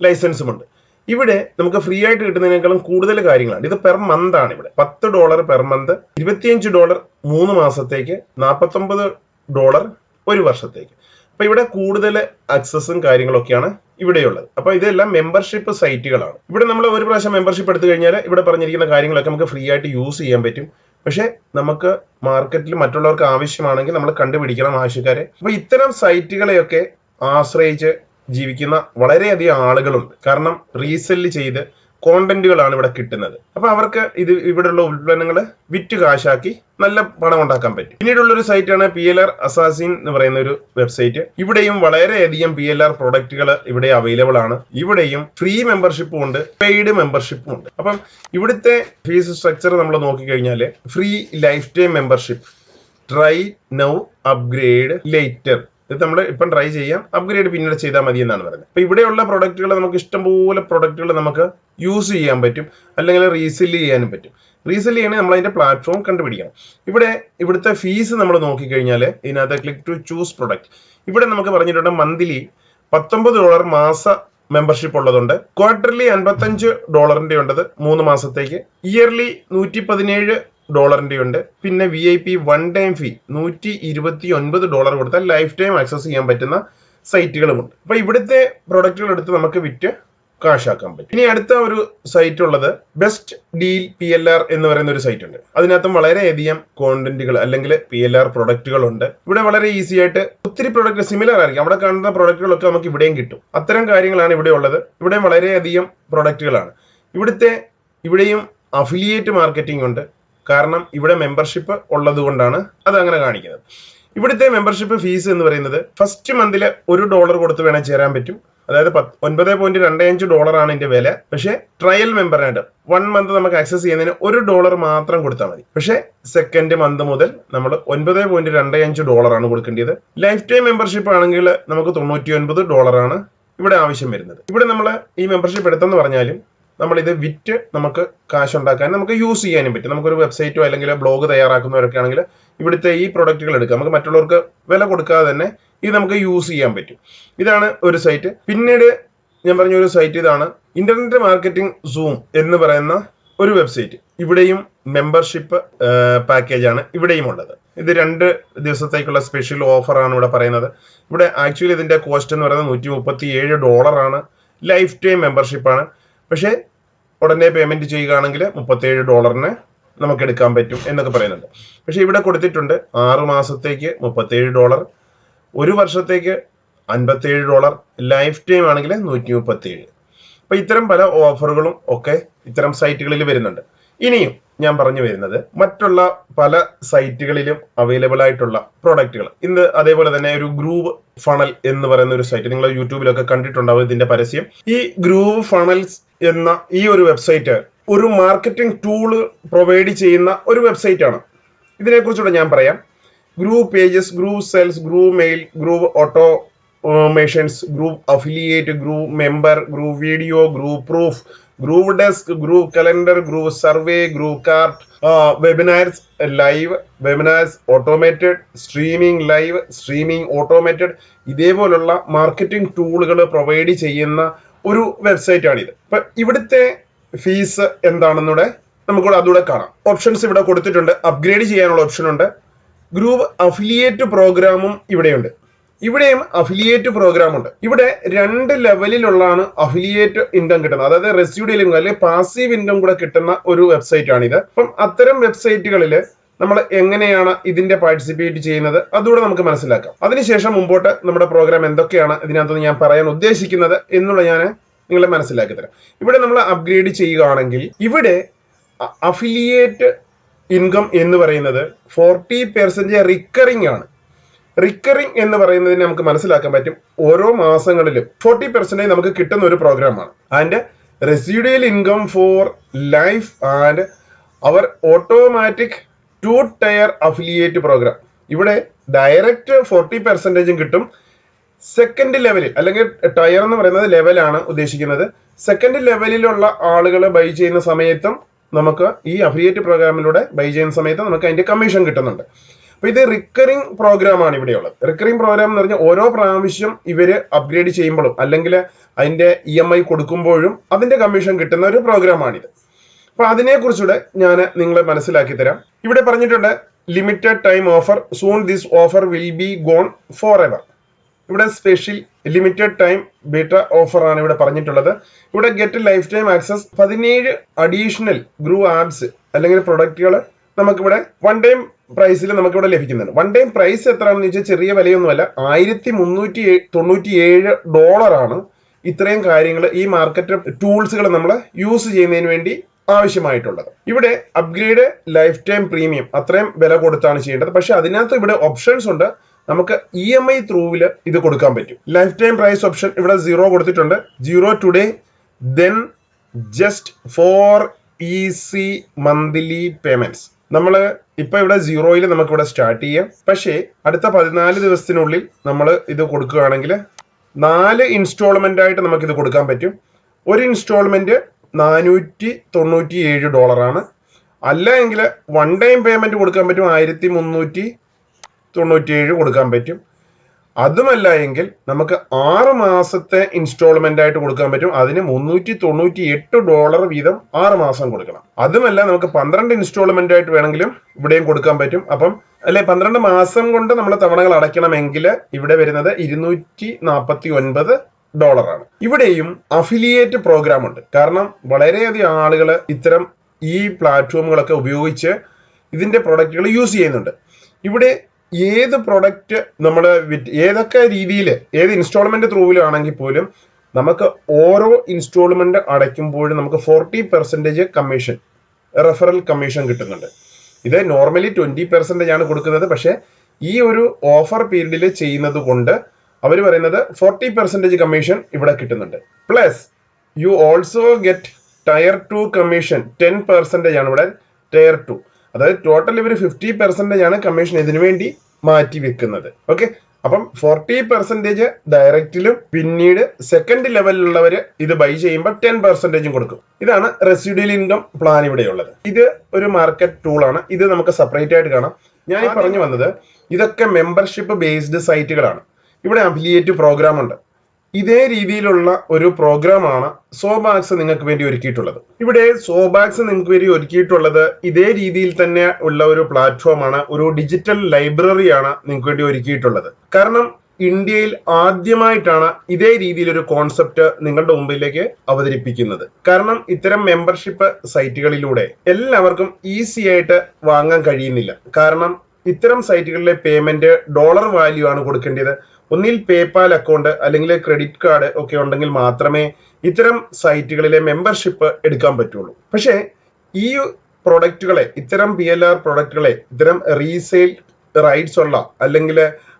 ലൈസൻസും ഉണ്ട്. ഇവിടെ നമുക്ക് ഫ്രീ ആയിട്ട് കിട്ടുന്നതിനേക്കാളും കൂടുതൽ കാര്യങ്ങളാണ്. ഇത് പെർ മന്ത് ആണ്. ഇവിടെ $10 പെർ മന്ത്, $25 3 മാസത്തേക്ക്, $49 1 വർഷത്തേക്ക്. അപ്പൊ ഇവിടെ കൂടുതൽ ആക്സസും കാര്യങ്ങളൊക്കെയാണ് ഇവിടെയുള്ളത്. അപ്പൊ ഇതെല്ലാം മെമ്പർഷിപ്പ് സൈറ്റുകളാണ്. ഇവിടെ നമ്മൾ ഒരു പ്രാവശ്യം മെമ്പർഷിപ്പ് എടുത്തു കഴിഞ്ഞാൽ ഇവിടെ പറഞ്ഞിരിക്കുന്ന കാര്യങ്ങളൊക്കെ നമുക്ക് ഫ്രീ ആയിട്ട് യൂസ് ചെയ്യാൻ പറ്റും. പക്ഷെ നമുക്ക് മാർക്കറ്റിൽ മറ്റുള്ളവർക്ക് ആവശ്യമാണെങ്കിൽ നമ്മൾ കണ്ടുപിടിക്കണം ആവശ്യക്കാരെ. അപ്പൊ ഇത്തരം സൈറ്റുകളെയൊക്കെ ആശ്രയിച്ച് ജീവിക്കുന്ന വളരെയധികം ആളുകളുണ്ട്. കാരണം റീസെല്ല് ചെയ്ത് കോണ്ടന്റുകളാണ് ഇവിടെ കിട്ടുന്നത്. അപ്പൊ അവർക്ക് ഇത് ഇവിടെയുള്ള ഉൽപ്പന്നങ്ങൾ വിറ്റ് കാശാക്കി നല്ല പണം ഉണ്ടാക്കാൻ പറ്റും. പിന്നീടുള്ള ഒരു സൈറ്റാണ് PLR അസാസിൻ എന്ന് പറയുന്ന ഒരു വെബ്സൈറ്റ്. ഇവിടെയും വളരെയധികം PLR പ്രൊഡക്റ്റുകൾ ഇവിടെ അവൈലബിൾ ആണ്. ഇവിടെയും ഫ്രീ മെമ്പർഷിപ്പും ഉണ്ട്, പെയ്ഡ് മെമ്പർഷിപ്പും ഉണ്ട്. അപ്പം ഇവിടുത്തെ ഫീസ് സ്ട്രക്ചർ നമ്മൾ നോക്കിക്കഴിഞ്ഞാൽ free life time membership, try now upgrade later. ഇത് നമ്മൾ ഇപ്പം ട്രൈ ചെയ്യാം, അപ്ഗ്രേഡ് പിന്നീട് ചെയ്താൽ മതി എന്നാണ് പറയുന്നത്. അപ്പൊ ഇവിടെയുള്ള പ്രൊഡക്റ്റുകൾ നമുക്ക് ഇഷ്ടംപോലെ പ്രൊഡക്റ്റുകൾ നമുക്ക് യൂസ് ചെയ്യാൻ പറ്റും, അല്ലെങ്കിൽ റീസെല് ചെയ്യാനും പറ്റും. റീസെല് ചെയ്യണമെങ്കിൽ നമ്മൾ അതിന്റെ പ്ലാറ്റ്ഫോം കണ്ടുപിടിക്കണം. ഇവിടുത്തെ ഫീസ് നമ്മൾ നോക്കിക്കഴിഞ്ഞാൽ ഇതിനകത്ത് ക്ലിക്ക് ടു ചൂസ് പ്രൊഡക്റ്റ്. ഇവിടെ നമുക്ക് പറഞ്ഞിട്ടുണ്ട് മന്ത്ലി $19 മാസ മെമ്പർഷിപ്പ് ഉള്ളതുണ്ട്, ക്വാർട്ടർലി $55 ഉണ്ടത് 3 മാസത്തേക്ക്, ഇയർലി $117 ഉണ്ട്. പിന്നെ VIP 1 ടൈം ഫീ $129 കൊടുത്താൽ ലൈഫ് ടൈം ആക്സസ് ചെയ്യാൻ പറ്റുന്ന സൈറ്റുകളുമുണ്ട്. അപ്പൊ ഇവിടുത്തെ പ്രൊഡക്റ്റുകൾ എടുത്ത് നമുക്ക് വിറ്റ് കാശാക്കാൻ പറ്റും. ഇനി അടുത്ത ഒരു സൈറ്റ് ഉള്ളത് ബെസ്റ്റ് ഡീൽ PLR എന്ന് പറയുന്ന ഒരു സൈറ്റ് ഉണ്ട്. അതിനകത്തും വളരെയധികം കോണ്ടന്റുകൾ അല്ലെങ്കിൽ PLR പ്രൊഡക്റ്റുകൾ ഉണ്ട്. ഇവിടെ വളരെ ഈസി ആയിട്ട് ഒത്തിരി പ്രൊഡക്റ്റ് സിമിലർ ആയിരിക്കും, അവിടെ കാണുന്ന പ്രൊഡക്റ്റുകളൊക്കെ നമുക്ക് ഇവിടെയും കിട്ടും. അത്തരം കാര്യങ്ങളാണ് ഇവിടെ ഉള്ളത്. ഇവിടെ വളരെയധികം പ്രൊഡക്റ്റുകളാണ്. ഇവിടെയും അഫിലിയേറ്റ് മാർക്കറ്റിംഗ് ഉണ്ട്. കാരണം ഇവിടെ മെമ്പർഷിപ്പ് ഉള്ളത് കൊണ്ടാണ് അത് അങ്ങനെ കാണിക്കുന്നത്. ഇവിടുത്തെ മെമ്പർഷിപ്പ് ഫീസ് എന്ന് പറയുന്നത് ഫസ്റ്റ് മന്തിൽ $1 കൊടുത്ത് വേണേൽ ചേരാൻ പറ്റും. അതായത് $9.25 ആണ് ഇതിന്റെ വില. പക്ഷേ ട്രയൽ മെമ്പറിനായിട്ട് 1 മന്ത് നമുക്ക് ആക്സസ് ചെയ്യുന്നതിന് $1 മാത്രം കൊടുത്താൽ മതി. പക്ഷേ സെക്കൻഡ് മന്ത് മുതൽ നമ്മൾ $9.25 ആണ് കൊടുക്കേണ്ടത്. ലൈഫ് ടൈം മെമ്പർഷിപ്പ് ആണെങ്കിൽ നമുക്ക് $99 ആണ് ഇവിടെ ആവശ്യം വരുന്നത്. ഇവിടെ നമ്മൾ ഈ മെമ്പർഷിപ്പ് എടുത്തെന്ന് പറഞ്ഞാലും നമ്മൾ ഇത് വിറ്റ് നമുക്ക് കാശുണ്ടാക്കാൻ നമുക്ക് യൂസ് ചെയ്യാനും പറ്റും. നമുക്കൊരു വെബ്സൈറ്റോ അല്ലെങ്കിൽ ബ്ലോഗ് തയ്യാറാക്കുന്നവരൊക്കെ ആണെങ്കിൽ ഇവിടുത്തെ ഈ പ്രൊഡക്റ്റുകൾ എടുക്കാം. നമുക്ക് മറ്റുള്ളവർക്ക് വില കൊടുക്കാതെ തന്നെ ഇത് നമുക്ക് യൂസ് ചെയ്യാൻ പറ്റും. ഇതാണ് ഒരു സൈറ്റ്. പിന്നീട് ഞാൻ പറഞ്ഞ ഒരു സൈറ്റ് ഇതാണ് ഇന്റർനെറ്റ് മാർക്കറ്റിംഗ് സൂം എന്ന് പറയുന്ന ഒരു വെബ്സൈറ്റ്. ഇവിടെയും മെമ്പർഷിപ്പ് പാക്കേജ് ആണ് ഇവിടെയും ഉള്ളത്. ഇത് 2 ദിവസത്തേക്കുള്ള സ്പെഷ്യൽ ഓഫർ ആണ് ഇവിടെ പറയുന്നത്. ഇവിടെ ആക്ച്വലി ഇതിന്റെ കോസ്റ്റ് എന്ന് പറയുന്നത് $137 ആണ്. ലൈഫ് ടൈം മെമ്പർഷിപ്പ് ആണ്. പക്ഷേ ഉടനെ പേയ്മെന്റ് ചെയ്യുകയാണെങ്കിൽ $37 നമുക്ക് എടുക്കാൻ പറ്റും എന്നൊക്കെ പറയുന്നുണ്ട്. പക്ഷെ ഇവിടെ കൊടുത്തിട്ടുണ്ട് 6 മാസത്തേക്ക് $37, 1 വർഷത്തേക്ക് $57, ലൈഫ് ടൈം ആണെങ്കിൽ 137. അപ്പൊ ഇത്തരം പല ഓഫറുകളും ഒക്കെ ഇത്തരം സൈറ്റുകളിൽ വരുന്നുണ്ട്. ഇനിയും ഞാൻ പറഞ്ഞു വരുന്നത് മറ്റുള്ള പല സൈറ്റുകളിലും അവൈലബിൾ ആയിട്ടുള്ള പ്രൊഡക്റ്റുകൾ. ഇന്ന് അതേപോലെ തന്നെ ഒരു ഗ്രൂവ് ഫണൽ എന്ന് പറയുന്ന ഒരു സൈറ്റ് നിങ്ങൾ യൂട്യൂബിലൊക്കെ കണ്ടിട്ടുണ്ടാവും ഇതിന്റെ പരസ്യം. ഈ ഗ്രൂവ് ഫണൽസ് എന്ന ഈ ഒരു വെബ്സൈറ്റ് ഒരു മാർക്കറ്റിംഗ് ടൂള് പ്രൊവൈഡ് ചെയ്യുന്ന ഒരു വെബ്സൈറ്റ് ആണ്. ഇതിനെക്കുറിച്ചുകൂടെ ഞാൻ പറയാം. Groove pages, Groove sells, Groove mail, Groove automations, Groove affiliate, Groove member, Groove video, Groove proof, Groove desk, Groove calendar, Groove survey, Groove cart, webinars live, webinars automated, streaming live, streaming automated, ഇതേപോലുള്ള marketing ടൂളുകൾ provide ചെയ്യുന്ന ഒരു website ആണിത്. അപ്പൊ ഇവിടുത്തെ fees എന്താണെന്നൂടെ നമുക്കിവിടെ അതുകൂടെ കാണാം. ഓപ്ഷൻസ് ഇവിടെ കൊടുത്തിട്ടുണ്ട്. അപ്ഗ്രേഡ് ചെയ്യാനുള്ള ഓപ്ഷൻ ഉണ്ട്. ഗ്രൂവ് അഫിലിയേറ്റ് പ്രോഗ്രാമും ഇവിടെയുണ്ട്. ഇവിടെയും അഫിലിയേറ്റ് പ്രോഗ്രാം ഉണ്ട്. ഇവിടെ 2 ലെവലിലുള്ളതാണ് അഫിലിയേറ്റ് ഇൻകം കിട്ടുന്നത്. അതായത് റെസിഡ്യൂവൽ ഇൻകം അല്ലെങ്കിൽ പാസീവ് ഇൻകം കൂടെ കിട്ടുന്ന ഒരു വെബ്സൈറ്റ് ആണിത്. അപ്പം അത്തരം വെബ്സൈറ്റുകളിൽ നമ്മൾ എങ്ങനെയാണ് ഇതിന്റെ പാർട്ടിസിപ്പേറ്റ് ചെയ്യുന്നത് അതുകൂടെ നമുക്ക് മനസ്സിലാക്കാം. അതിനുശേഷം മുമ്പോട്ട് നമ്മുടെ പ്രോഗ്രാം എന്തൊക്കെയാണ് ഇതിനകത്ത് ഞാൻ പറയാൻ ഉദ്ദേശിക്കുന്നത് എന്നുള്ള ഞാൻ നിങ്ങളെ മനസ്സിലാക്കി തരാം. ഇവിടെ നമ്മൾ അപ്ഗ്രേഡ് ചെയ്യുകയാണെങ്കിൽ ഇവിടെ അഫിലിയേറ്റ് ഇൻകം എന്ന് പറയുന്നത് 40% റിക്കറിംഗ് ആണ്. റിക്കറിംഗ് എന്ന് പറയുന്നതിന് നമുക്ക് മനസ്സിലാക്കാൻ പറ്റും ഓരോ മാസങ്ങളിലും 40% നമുക്ക് കിട്ടുന്ന ഒരു പ്രോഗ്രാമാണ്. And residual income for life and our automatic two tier affiliate program. ഇവിടെ ഡയറക്റ്റ് 40% കിട്ടും. സെക്കൻഡ് ലെവലിൽ, അല്ലെങ്കിൽ ടയർ എന്ന് പറയുന്നത് ലെവലാണ് ഉദ്ദേശിക്കുന്നത്, സെക്കൻഡ് ലെവലിലുള്ള ആളുകൾ ബൈ ചെയ്യുന്ന സമയത്തും നമുക്ക് ഈ അഫിലിയേറ്റ് പ്രോഗ്രാമിലൂടെ ബൈ ചെയ്യുന്ന സമയത്ത് നമുക്ക് അതിന്റെ കമ്മീഷൻ കിട്ടുന്നുണ്ട്. അപ്പൊ ഇത് റിക്കറിംഗ് പ്രോഗ്രാമാണ് ഇവിടെയുള്ളത്. റിക്കറിംഗ് പ്രോഗ്രാം എന്ന് പറഞ്ഞാൽ ഓരോ പ്രാവശ്യം ഇവര് അപ്ഗ്രേഡ് ചെയ്യുമ്പോഴും അല്ലെങ്കിൽ അതിന്റെ EMI കൊടുക്കുമ്പോഴും അതിന്റെ കമ്മീഷൻ കിട്ടുന്ന ഒരു പ്രോഗ്രാമാണിത്. അപ്പൊ അതിനെക്കുറിച്ചുകൂടെ ഞാൻ നിങ്ങളെ മനസ്സിലാക്കി തരാം. ഇവിടെ പറഞ്ഞിട്ടുണ്ട് limited time offer, soon this offer will be gone forever. ഇവിടെ special limited time beta offer ആണ് ഇവിടെ പറഞ്ഞിട്ടുള്ളത്. ഇവിടെ get life time access 17 additional ഗ്രൂ ആപ്സ് അല്ലെങ്കിൽ പ്രൊഡക്റ്റുകൾ നമുക്കിവിടെ വൺ ടൈം പ്രൈസിൽ നമുക്കിവിടെ ലഭിക്കുന്നുണ്ട്. വൺ ടൈം പ്രൈസ് എത്രയാണെന്ന് വെച്ചാൽ ചെറിയ വിലയൊന്നുമല്ല, $1397 ഇത്രയും കാര്യങ്ങൾ ഈ മാർക്കറ്റ് ടൂൾസുകൾ നമ്മൾ യൂസ് ചെയ്യുന്നതിന് വേണ്ടി ആവശ്യമായിട്ടുള്ളത്. ഇവിടെ അപ്ഗ്രേഡ് ലൈഫ് ടൈം പ്രീമിയം അത്രയും വില കൊടുത്താണ് ചെയ്യേണ്ടത്. പക്ഷെ അതിനകത്ത് ഇവിടെ ഓപ്ഷൻസ് ഉണ്ട്, നമുക്ക് EMI ത്രൂവിൽ ഇത് കൊടുക്കാൻ പറ്റും. ലൈഫ് ടൈം പ്രൈസ് ഓപ്ഷൻ ഇവിടെ 0 കൊടുത്തിട്ടുണ്ട്. 0 today, then just for easy monthly payments. നമ്മൾ ഇപ്പൊ ഇവിടെ 0യിൽ നമുക്ക് ഇവിടെ സ്റ്റാർട്ട് ചെയ്യാം. പക്ഷേ അടുത്ത 14 ദിവസത്തിനുള്ളിൽ നമ്മൾ ഇത് കൊടുക്കുകയാണെങ്കിൽ 4 ഇൻസ്റ്റാൾമെന്റ് ആയിട്ട് നമുക്ക് ഇത് കൊടുക്കാൻ പറ്റും. ഒരു ഇൻസ്റ്റാൾമെന്റ് $497 ആണ്. അല്ല എങ്കിൽ വൺ ടൈം പേയ്മെന്റ് കൊടുക്കാൻ പറ്റും, 1397 കൊടുക്കാൻ പറ്റും. അതുമല്ല എങ്കിൽ നമുക്ക് 6 മാസത്തെ ഇൻസ്റ്റാൾമെന്റ് ആയിട്ട് കൊടുക്കാൻ പറ്റും. അതിന് $398 വീതം 6 മാസം കൊടുക്കണം. അതുമല്ല നമുക്ക് 12 ഇൻസ്റ്റാൾമെന്റ് ആയിട്ട് വേണമെങ്കിലും ഇവിടെയും കൊടുക്കാൻ പറ്റും. അപ്പം അല്ലെ 12 മാസം കൊണ്ട് നമ്മൾ തവണകൾ അടയ്ക്കണമെങ്കിൽ ഇവിടെ വരുന്നത് $249 ആണ്. ഇവിടെയും അഫിലിയേറ്റ് പ്രോഗ്രാം ഉണ്ട്. കാരണം വളരെയധികം ആളുകൾ ഇത്തരം ഈ പ്ലാറ്റ്ഫോമുകളൊക്കെ ഉപയോഗിച്ച് ഇതിന്റെ പ്രൊഡക്റ്റുകൾ യൂസ് ചെയ്യുന്നുണ്ട്. ഇവിടെ ഏത് പ്രൊഡക്റ്റ് നമ്മൾ ഏതൊക്കെ രീതിയിൽ ഏത് ഇൻസ്റ്റാൾമെന്റ് ത്രൂവിലാണെങ്കിൽ പോലും നമുക്ക് ഓരോ ഇൻസ്റ്റാൾമെന്റ് അടയ്ക്കുമ്പോഴും നമുക്ക് 40% കമ്മീഷൻ, റെഫറൽ കമ്മീഷൻ കിട്ടുന്നുണ്ട്. ഇത് നോർമലി 20% ആണ് കൊടുക്കുന്നത്. പക്ഷെ ഈ ഒരു ഓഫർ പീരീഡിൽ ചെയ്യുന്നത് കൊണ്ട് അവർ പറയുന്നത് 40% കമ്മീഷൻ ഇവിടെ കിട്ടുന്നുണ്ട്. Plus you also get tier 2 commission 10% ആണ് ഇവിടെ ടയർ 2. അതായത് ടോട്ടൽ ഇവർ 50% ആണ് കമ്മീഷൻ ഇതിനു വേണ്ടി മാറ്റി വെക്കുന്നത്. ഓക്കെ, അപ്പം 40% ഡയറക്റ്റിലും പിന്നീട് സെക്കൻഡ് ലെവലിലുള്ളവർ ഇത് ബൈ ചെയ്യുമ്പോൾ 10% കൊടുക്കും. ഇതാണ് റെസിഡ്യൂൽ ഇൻകം പ്ലാൻ ഇവിടെയുള്ളത്. ഇത് ഒരു മാർക്കറ്റ് ടൂളാണ്. ഇത് നമുക്ക് സെപ്പറേറ്റ് ആയിട്ട് കാണാം. ഞാൻ ഈ പറഞ്ഞു വന്നത് ഇതൊക്കെ മെമ്പർഷിപ്പ് ബേസ്ഡ് സൈറ്റുകളാണ്. ഇവിടെ അഫിലിയേറ്റ് പ്രോഗ്രാം ഉണ്ട്. ഇതേ രീതിയിലുള്ള ഒരു പ്രോഗ്രാമാണ് സോബാക്സ് നിങ്ങൾക്ക് വേണ്ടി ഒരുക്കിയിട്ടുള്ളത്. ഇവിടെ സോബാക്സ് നിങ്ങൾക്ക് വേണ്ടി ഒരുക്കിയിട്ടുള്ളത് ഇതേ രീതിയിൽ തന്നെ ഉള്ള ഒരു പ്ലാറ്റ്ഫോമാണ്, ഒരു ഡിജിറ്റൽ ലൈബ്രറിയാണ് നിങ്ങൾക്ക് വേണ്ടി ഒരുക്കിയിട്ടുള്ളത്. കാരണം ഇന്ത്യയിൽ ആദ്യമായിട്ടാണ് ഇതേ രീതിയിൽ ഒരു കോൺസെപ്റ്റ് നിങ്ങളുടെ മുമ്പിലേക്ക് അവതരിപ്പിക്കുന്നത്. കാരണം ഇത്തരം മെമ്പർഷിപ്പ് സൈറ്റുകളിലൂടെ എല്ലാവർക്കും ഈസി ആയിട്ട് വാങ്ങാൻ കഴിയുന്നില്ല. കാരണം ഇത്തരം സൈറ്റുകളിലെ പേയ്മെന്റ് ഡോളർ വാല്യൂ ആണ് കൊടുക്കേണ്ടത്. ഒന്നിൽ പേപാൽ അക്കൗണ്ട് അല്ലെങ്കിൽ ക്രെഡിറ്റ് കാർഡ് ഒക്കെ ഉണ്ടെങ്കിൽ മാത്രമേ ഇത്തരം സൈറ്റുകളിലെ മെമ്പർഷിപ്പ് എടുക്കാൻ പറ്റുള്ളൂ. പക്ഷേ ഈ പ്രൊഡക്റ്റുകളെ, ഇത്തരം PLR പ്രൊഡക്റ്റുകളെ, ഇത്തരം റീസെയിൽ റൈറ്റ്സ് ഉള്ള അല്ലെങ്കിൽ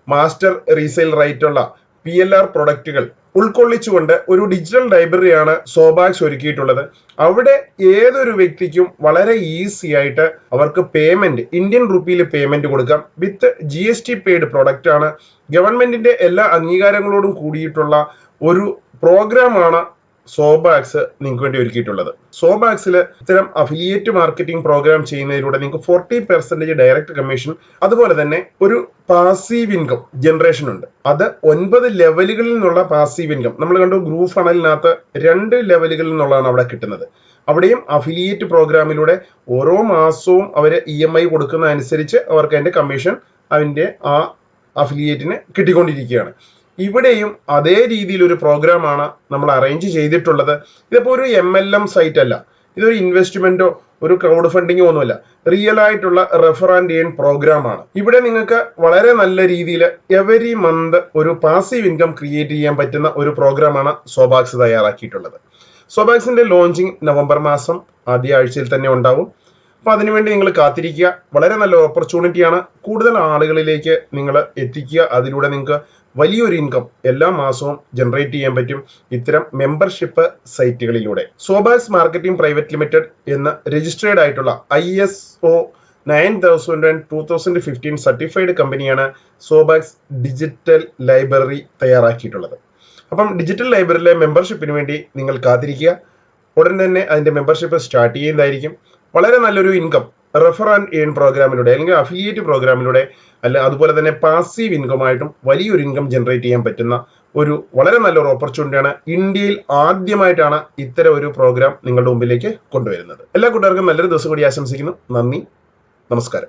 മാസ്റ്റർ റീസെയിൽ റൈറ്റ് ഉള്ള PLR പ്രൊഡക്റ്റുകൾ ഉൾക്കൊള്ളിച്ചുകൊണ്ട് ഒരു ഡിജിറ്റൽ ലൈബ്രറിയാണ് സോബാക്സ് ഒരുക്കിയിട്ടുള്ളത്. അവിടെ ഏതൊരു വ്യക്തിക്കും വളരെ ഈസി ആയിട്ട് അവർക്ക് പേയ്മെന്റ് ഇന്ത്യൻ റുപ്പിയിൽ പേയ്മെന്റ് കൊടുക്കാം. വിത്ത് GST പെയ്ഡ് പ്രൊഡക്റ്റ് ആണ്. ഗവൺമെന്റിന്റെ എല്ലാ അംഗീകാരങ്ങളോടും കൂടിയിട്ടുള്ള ഒരു പ്രോഗ്രാമാണ് സോബാക്സ് നിങ്ങൾക്ക് വേണ്ടി ഒരുക്കിയിട്ടുള്ളത്. സോബാക്സിൽ ഇത്തരം അഫിലിയേറ്റ് മാർക്കറ്റിംഗ് പ്രോഗ്രാം ചെയ്യുന്നതിലൂടെ നിങ്ങൾക്ക് 40% ഡയറക്റ്റ് കമ്മീഷൻ, അതുപോലെ തന്നെ ഒരു പാസീവ് ഇൻകം ജനറേഷൻ ഉണ്ട്. അത് 9 ലെവലുകളിൽ നിന്നുള്ള പാസീവ് ഇൻകം നമ്മൾ കണ്ടു. ഗ്രൂപ്പ് ഫണലിനകത്ത് 2 ലെവലുകളിൽ നിന്നുള്ളതാണ് അവിടെ കിട്ടുന്നത്. അവിടെയും അഫിലിയേറ്റ് പ്രോഗ്രാമിലൂടെ ഓരോ മാസവും അവർ EMI കൊടുക്കുന്ന അനുസരിച്ച് അവർക്ക് അതിന്റെ കമ്മീഷൻ അതിന്റെ ആ അഫിലിയേറ്റിന് കിട്ടിക്കൊണ്ടിരിക്കുകയാണ്. ഇവിടെയും അതേ രീതിയിൽ ഒരു പ്രോഗ്രാമാണ് നമ്മൾ അറേഞ്ച് ചെയ്തിട്ടുള്ളത്. ഇതിപ്പോൾ ഒരു MLM സൈറ്റ് അല്ല, ഇതൊരു ഇൻവെസ്റ്റ്മെന്റോ ഒരു ക്രൗഡ് ഫണ്ടിങ്ങോ ഒന്നുമല്ല. റിയൽ ആയിട്ടുള്ള റെഫർ ആൻഡ് ഏൺ പ്രോഗ്രാം ആണ്. ഇവിടെ നിങ്ങൾക്ക് വളരെ നല്ല രീതിയിൽ എവരി മന്ത് ഒരു പാസീവ് ഇൻകം ക്രിയേറ്റ് ചെയ്യാൻ പറ്റുന്ന ഒരു പ്രോഗ്രാമാണ് സോബാക്സ് തയ്യാറാക്കിയിട്ടുള്ളത്. സോബാക്സിന്റെ ലോഞ്ചിങ് നവംബർ മാസം ആദ്യ ആഴ്ചയിൽ തന്നെ ഉണ്ടാവും. അപ്പൊ അതിനുവേണ്ടി നിങ്ങൾ കാത്തിരിക്കുക. വളരെ നല്ല ഓപ്പർച്യൂണിറ്റിയാണ്. കൂടുതൽ ആളുകളിലേക്ക് നിങ്ങൾ എത്തിക്കുക. അതിലൂടെ നിങ്ങൾക്ക് വലിയൊരു ഇൻകം എല്ലാ മാസവും ജനറേറ്റ് ചെയ്യാൻ പറ്റും ഇത്തരം മെമ്പർഷിപ്പ് സൈറ്റുകളിലൂടെ. സോബാക്സ് മാർക്കറ്റിംഗ് പ്രൈവറ്റ് ലിമിറ്റഡ് എന്ന രജിസ്ട്രേഡ് ആയിട്ടുള്ള ISO 9000 and 2015 സർട്ടിഫൈഡ് കമ്പനിയാണ് സോബാക്സ് ഡിജിറ്റൽ ലൈബ്രറി തയ്യാറാക്കിയിട്ടുള്ളത്. അപ്പം ഡിജിറ്റൽ ലൈബ്രറിയിലെ മെമ്പർഷിപ്പിന് വേണ്ടി നിങ്ങൾ കാത്തിരിക്കുക. ഉടൻ തന്നെ അതിന്റെ മെമ്പർഷിപ്പ് സ്റ്റാർട്ട് ചെയ്യുന്നതായിരിക്കും. വളരെ നല്ലൊരു ഇൻകം റെഫർ ആൻഡ് ഏൺ പ്രോഗ്രാമിലൂടെ അല്ലെങ്കിൽ അഫിലിയേറ്റ് പ്രോഗ്രാമിലൂടെ അതുപോലെ തന്നെ പാസീവ് ഇൻകമായിട്ടും വലിയൊരു ഇൻകം ജനറേറ്റ് ചെയ്യാൻ പറ്റുന്ന ഒരു വളരെ നല്ലൊരു ഓപ്പർച്യൂണിറ്റിയാണ്. ഇന്ത്യയിൽ ആദ്യമായിട്ടാണ് ഇത്തരം ഒരു പ്രോഗ്രാം നിങ്ങളുടെ മുമ്പിലേക്ക് കൊണ്ടുവരുന്നത്. എല്ലാ കൂട്ടുകാർക്കും നല്ലൊരു ദിവസം കൂടി ആശംസിക്കുന്നു. നന്ദി, നമസ്കാരം.